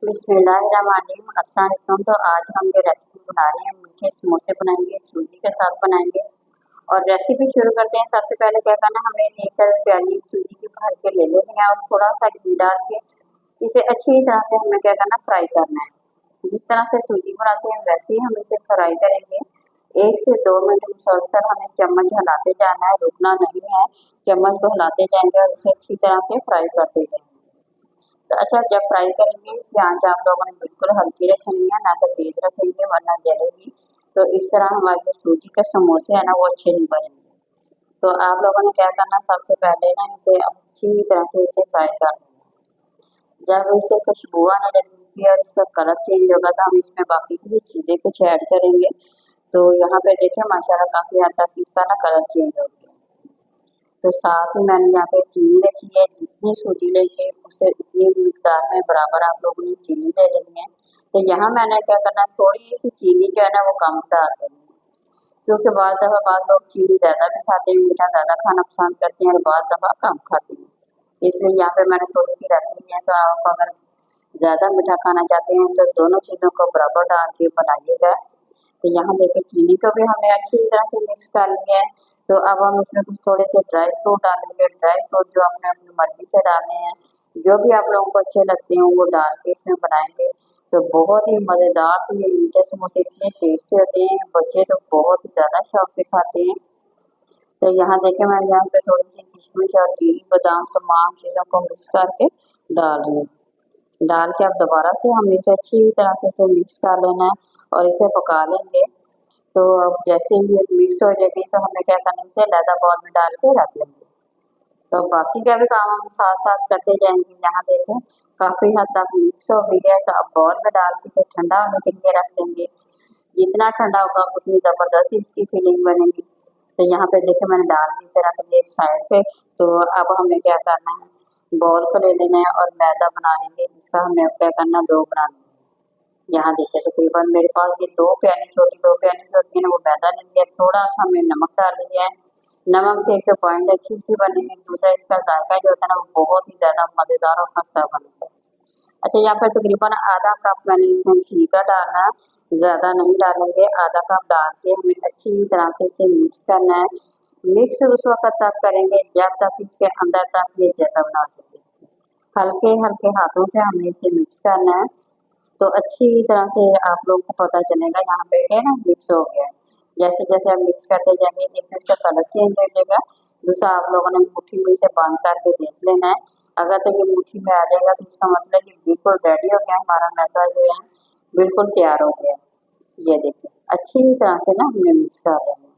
बिस्मिल्लाहिर्रहमानिर्रहीम। अस्सलाम वालेकुम। तो आज हम ये रेसिपी बना रहे हैं, मीठे समोसे बनाएंगे, सूजी के साथ बनाएंगे। और रेसिपी शुरू करते हैं। सबसे पहले क्या करना, हमें 1 प्याली सूजी की भर के ले लेनी है और थोड़ा सा घी डाल के इसे अच्छी तरह से हमें क्या करना, फ्राई करना है। जिस तरह से सूजी बनाते हैं वैसे ही हम इसे फ्राई करेंगे। 1 से 2 मिनट मुसलसल हमें चम्मच हिलाते जाना है, रुकना नहीं है। चम्मच को हिलाते जाएंगे और इसे अच्छी तरह से फ्राई करते जाएंगे। तो अच्छा, जब फ्राई करेंगे इसकी आंच आप लोगों ने बिल्कुल हल्की रखनी है, ना तो तेज रखेंगे वरना जलेगी। तो इस तरह हमारे जो सूजी के समोसे है ना वो अच्छे नहीं बनेंगे। तो आप लोगों ने क्या करना, सबसे पहले ना इसे अच्छी तरह से इसे फ्राई कर लेना। जब इसे खुशबू आने लगेगी और इसका कलर चेंज होगा तो हम इसमें बाकी की चीजें कुछ ऐड करेंगे। तो यहाँ पे देखिए माशाल्लाह काफी हद तक इसका ना कलर चेंज हो गया। तो साथ ही मैंने यहाँ पे चीनी रखी है। जितनी सूजी लेंगे उससे उतनी मिकदार में बराबर आप लोगों ने चीनी ले लेनी है। तो यहाँ मैंने क्या करना, थोड़ी सी चीनी जो है ना वो कम डाल देनी है, क्योंकि बाद लोग चीनी ज़्यादा भी खाते हैं, मीठा ज़्यादा खाना पसंद करते हैं और बाद दफ़ा कम खाते हैं। इसलिए यहाँ पे मैंने थोड़ी सी रख ली है। तो आप अगर ज़्यादा मीठा खाना चाहते हैं तो दोनों चीज़ों को बराबर डाल के बनाइएगा। तो यहाँ देखिए चीनी को भी हमने अच्छी तरह से मिक्स कर लिया है। तो अब हम इसमें कुछ थोड़े से ड्राई फ्रूट डालेंगे। ड्राई फ्रूट जो आपने अपनी मर्जी से डालने हैं, जो भी आप लोगों को अच्छे लगते हैं वो डाल के इसमें बनाएंगे। तो बहुत ही मज़ेदार से ये मीठे समोसे इतने टेस्टी होते हैं, बच्चे तो बहुत ही ज़्यादा शौक से खाते हैं। तो यहाँ देखें मैं यहाँ पे थोड़ी सी किशमिश और गिरी बादाम तमाम चीज़ों को मिक्स करके डाल रही हूँ। डाल के अब दोबारा से हम इसे अच्छी तरह से इसे मिक्स कर लेना है और इसे पका लेंगे। तो अब जैसे ही ये मिक्स हो जाएगी तो हमें क्या करना है, इसे लेदा बाउल में डाल के रख लेंगे। तो बाकी का भी काम हम साथ साथ करते जाएंगे। यहाँ देखें काफ़ी हद तक मिक्स हो गई है। तो अब बाउल में डाल के इसे ठंडा होने के लिए रख देंगे। जितना ठंडा होगा उतनी ज़बरदस्त इसकी फीलिंग बनेगी। तो यहाँ पे देखिए मैंने डाल के इसे रख दिया एक साइड पे। तो अब हमें क्या करना है, बॉल को ले लेना है और मैदा बना लेंगे, जिसका हमें क्या करना, डो बनाना है। यहाँ देखिए तकरीबन मेरे पास ये 2 प्याली जो होती है ना वो मैदा ले लिया, थोड़ा सा हमने नमक डाल लिया है। नमक से एक तो पॉइंट अच्छी सी बनेगी, दूसरा इसका जायका जो होता है ना वो बहुत ही ज़्यादा मज़ेदार और खस्ता बनेगा। अच्छा, यहाँ पर तकरीबन आधा कप मैंने इसमें घी का डालना है, ज़्यादा नहीं डालेंगे। आधा कप डाल के हमें अच्छी तरह से इसे मिक्स करना है। मिक्स उस वक्त तक करेंगे जब तक इसके अंदर तक ये जैसा बना सके। हल्के हल्के हाथों से हमें इसे मिक्स करना है। तो अच्छी तरह से आप लोगों को पता चलेगा यहाँ पे क्या है ना, मिक्स हो गया है। जैसे जैसे आप मिक्स करते जाएंगे एक तो इसका कलर चेंज हो जाएगा। दूसरा आप लोगों ने मुट्ठी में इसे बंद करके देख लेना है। अगर तो ये मुट्ठी में आ जाएगा तो इसका मतलब ये बिल्कुल रेडी हो गया, हमारा मैदा जो है बिल्कुल तैयार हो गया। ये देखिए अच्छी तरह से ना हमने मिक्स कर लेना है।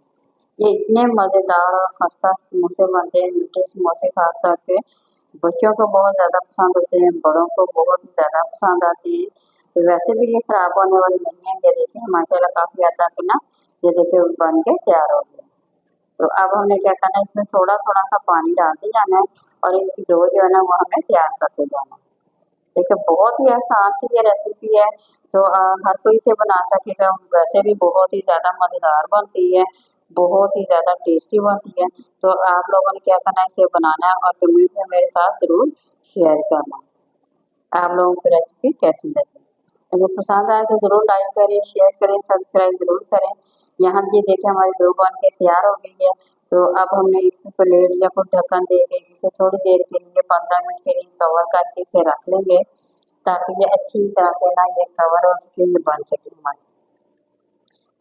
ये इतने मज़ेदार और खस्ता समोसे बनते हैं, मीठे समोसे खास तौर पे बच्चों को बहुत ज़्यादा पसंद होते हैं, बड़ों को बहुत ही ज़्यादा पसंद आती है। तो वैसे भी ये खराब होने वाली नहीं है। ये देखिए माशाल्लाह काफ़ी हद तक ना ये देखिए बन के तैयार हो गया। तो अब हमें क्या करना है, इसमें थोड़ा थोड़ा सा पानी डालते जाना है और इसकी डो जो है ना वो हमें तैयार करते जाना है। देखिए बहुत ही आसान सी ये रेसिपी है। तो हर कोई इसे बना सकेगा। वैसे भी बहुत ही ज़्यादा मज़ेदार बनती है, बहुत ही ज़्यादा टेस्टी बनती है। तो आप लोगों ने क्या करना है, इसे बनाना है और कमेंट में मेरे साथ ज़रूर शेयर करना। आप लोगों को रेसिपी कैसी लगी? अगर पसंद आए तो ज़रूर लाइक करें, शेयर करें, सब्सक्राइब ज़रूर करें। यहाँ ये देखिए हमारी डो बन के तैयार हो गई है। तो अब हमने इसकी प्लेट या कुछ ढक्कन दे के इसे थोड़ी देर के लिए 15 मिनट के लिए कवर करके इसे रख लेंगे, ताकि ये अच्छी तरह से ना ये कवर हो सके, ये बन सके हमारी।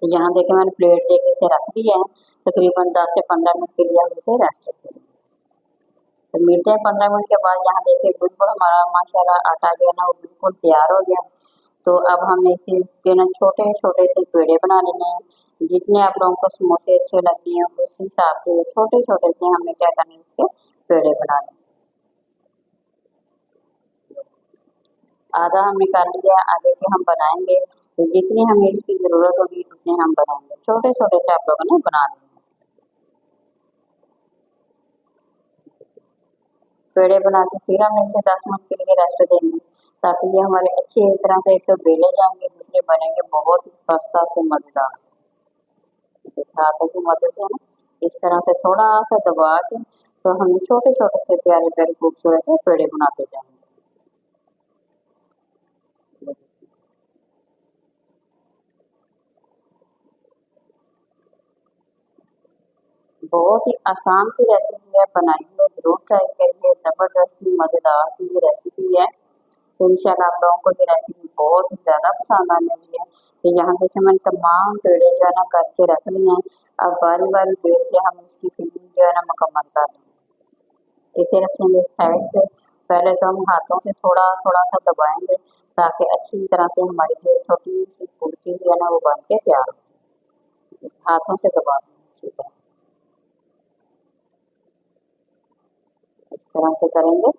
तो यहाँ देखिए मैंने प्लेट दे के इसे रख दिया है। तकरीबन 10 से 15 मिनट के लिए हम इसे रेस्ट रखेंगे। तो मिलते हैं 15 मिनट के बाद। यहाँ देखिए बिल्कुल हमारा माशाल्लाह आटा जो है ना वो बिल्कुल तैयार हो गया। तो अब हमने इसे के ना छोटे छोटे से पेड़े बना लेने हैं। जितने आप लोगों को समोसे अच्छे लगते हैं उस हिसाब से छोटे छोटे से हमें क्या करना है, इसके पेड़े बना लें। आधा हमने कर लिया, आगे के हम बनाएंगे। तो जितनी हमें इसकी ज़रूरत होगी उतने हम बनाएंगे। छोटे छोटे से आप लोगों ने बना लेंगे। पेड़े बना के फिर हम इसे 10 मिनट के लिए रेस्ट देंगे, ताकि ये हमारे अच्छी तरह से एक तो बेले जाएंगे, दूसरे बनेंगे बहुत ही खस्ता से मज़ेदार। हाथों की मदद से ना इस तरह से थोड़ा सा दबा के तो हम छोटे छोटे से प्यारे प्यारे खूबसूरत से पेड़े बनाते जाएंगे। बहुत ही आसान सी रेसिपी है, बनाइए जरूर ट्राई करिए। ज़बरदस्त सी मज़ेदार सी ये रेसिपी है। तो इंशाल्लाह आप लोगों को ये रेसिपी बहुत ही ज़्यादा पसंद आने वाली है। तो यहाँ देखिए मैंने तमाम पेड़े जो है ना करके रख लिए हैं। अब बारी बारी पेड़ के हम इसकी फिलिंग जो है ना मुकम्मल कर लेंगे। इसे रखेंगे एक साइड पे। पहले तो हम हाथों से थोड़ा थोड़ा सा दबाएंगे ताकि अच्छी तरह से हमारी जो छोटी सी फुल्की है ना वो बन के तैयार हो जाए। हाथों से दबा देंगे अच्छी तरह, इस तरह से करेंगे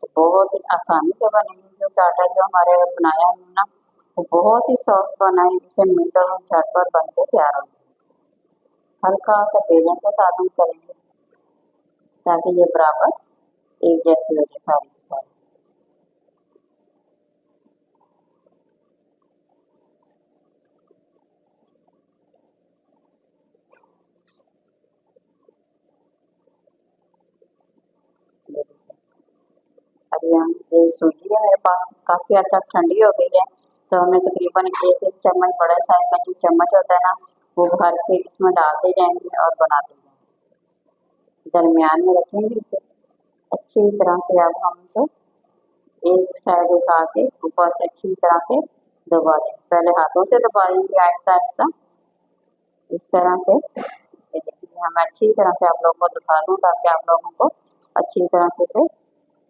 तो बहुत ही आसानी से बनेगी। जो आटा जो हमारे बनाया है ना वो बहुत ही सॉफ्ट बना है, जिसे मिनटों में झटपट बन के तैयार हो जाए। हल्का सा बेलन के साथ हम करेंगे ताकि ये बराबर एक जैसी हो जाए सारी की सारी। अभी हम ये सूजी है मेरे पास काफ़ी हद तक ठंडी हो गई है, तो हमें तकरीबन एक एक चम्मच बड़ा साइज का जो चम्मच होता है ना वो भर के इसमें डालते जाएंगे और बनाते जाएंगे। दरमियान में रखेंगे इसे अच्छी तरह से। अब हम इसे एक साइड उठा के ऊपर से अच्छी तरह से दबा दें। पहले हाथों से दबा देंगे आहिस्ता आहिस्ता इस तरह से। ये देखिए हम अच्छी तरह से आप लोगों को दिखा दूँ ताकि आप लोगों को अच्छी तरह से इसे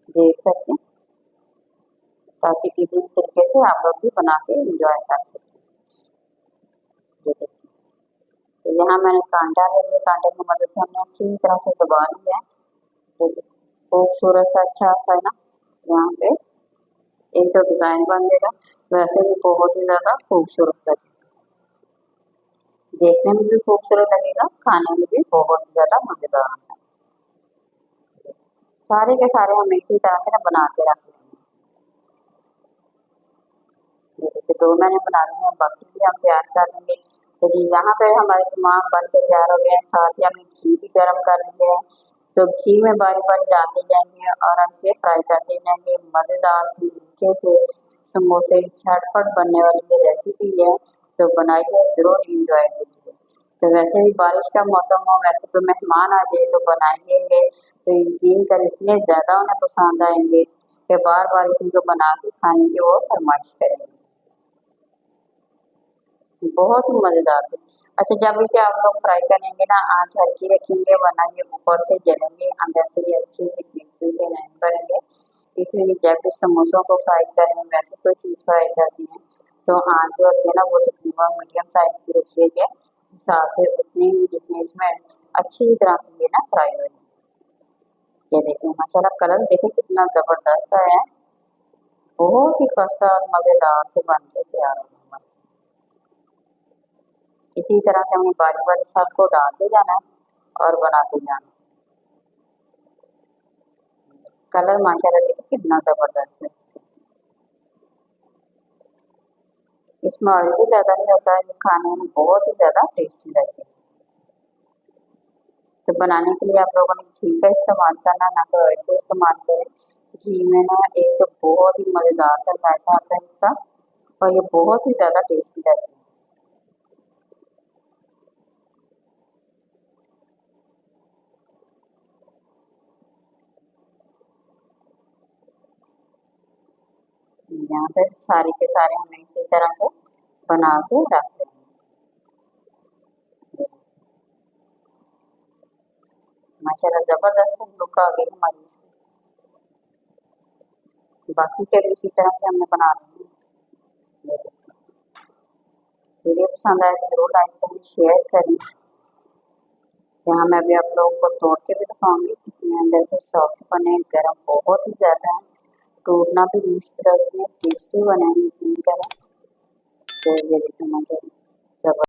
देख सकें, ताकि इसी तरीके से आप लोग भी बना के इंजॉय कर सकें। ये देखिए, तो यहाँ मैंने कांटा ले लिया, कांटे की मदद से हमने अच्छी तरह से दबा लिया है। तो खूबसूरत सा अच्छा सा ना यहाँ पे एक तो डिजाइन बन जाएगा, वैसे भी बहुत ही ज्यादा खूबसूरत लगेगा, देखने में भी खूबसूरत लगेगा, खाने में भी बहुत ही ज्यादा मजेदार है। सारे के सारे हम इसी तरह से ना बना के रख लेंगे। ये देखिए दो मैंने बना लिए हैं, बाकी भी हम तैयार कर लेंगे। तो जी यहाँ पे हमारे तमाम बन के तैयार हो गए हैं। साथ ही हमने घी भी गर्म कर लिया है, तो घी में बारी बारी डालते जाएंगे और हम इसे फ्राई करते जाएंगे। मजेदार सी मीठे से समोसे झटपट बनने वाली ये रेसिपी है, तो बनाइए जरूर इंजॉय कीजिए। तो वैसे भी बारिश का मौसम हो, वैसे तो मेहमान आ जाए तो बनाएंगे, तो यकीन कर इतने ज़्यादा उन्हें पसंद आएंगे कि बार बार इसी को बना के खाने की वो फरमाइश करेंगे। बहुत ही मज़ेदार थे। अच्छा जब इसे आप लोग फ्राई करेंगे ना आँच हल्की रखेंगे, वरना ये ऊपर से जलेंगे, अंदर से भी अच्छे से क्रिस्पी से नहीं बनेंगे। इसीलिए जब भी समोसों को फ्राई करें, वैसे कोई चीज़ फ्राई करती हैं तो आँच जो होती है ना वो तकरीबन मीडियम साइज़ की रखिएगा, साथ ही उतनी ही जितनी इसमें अच्छी तरह से ये ना फ्राई हो जाए। ये देखिए माशाल्लाह कलर देखिए कितना ज़बरदस्त आया है, बहुत ही खस्ता और मज़ेदार से बन के तैयार हो गया। इसी तरह से हमें बारी बारी सबको डालते जाना है और बनाते जाना है। कलर माशाल्लाह देखिए कितना ज़बरदस्त है। इसमें ऑयल भी ज़्यादा नहीं होता है, खाने में बहुत ही ज़्यादा टेस्टी लगती है। तो बनाने के लिए आप लोगों ने घी का इस्तेमाल करना, ना तो ऑयल का इस्तेमाल करें। घी में ना एक तो बहुत ही मज़ेदार सा जायका आता है इसका, और ये बहुत ही ज़्यादा टेस्टी लगती है। यहाँ पे सारे के सारे हमें इसी तरह से बना के रख देंगे। माशाल्लाह ज़बरदस्त लुक आ गई हमारी इसकी। बाकी के भी इसी तरह से हमने बना लिए। वीडियो पसंद आए तो जरूर लाइक करें, शेयर करें। यहाँ मैं भी आप लोगों को तोड़ के भी दिखाऊंगी कितने अंदर से सॉफ्ट बने, गर्म बहुत ही ज़्यादा है, टूटना भी मुश्किल है, टेस्टी बने यकीन करें। तो ये देखिए मज़े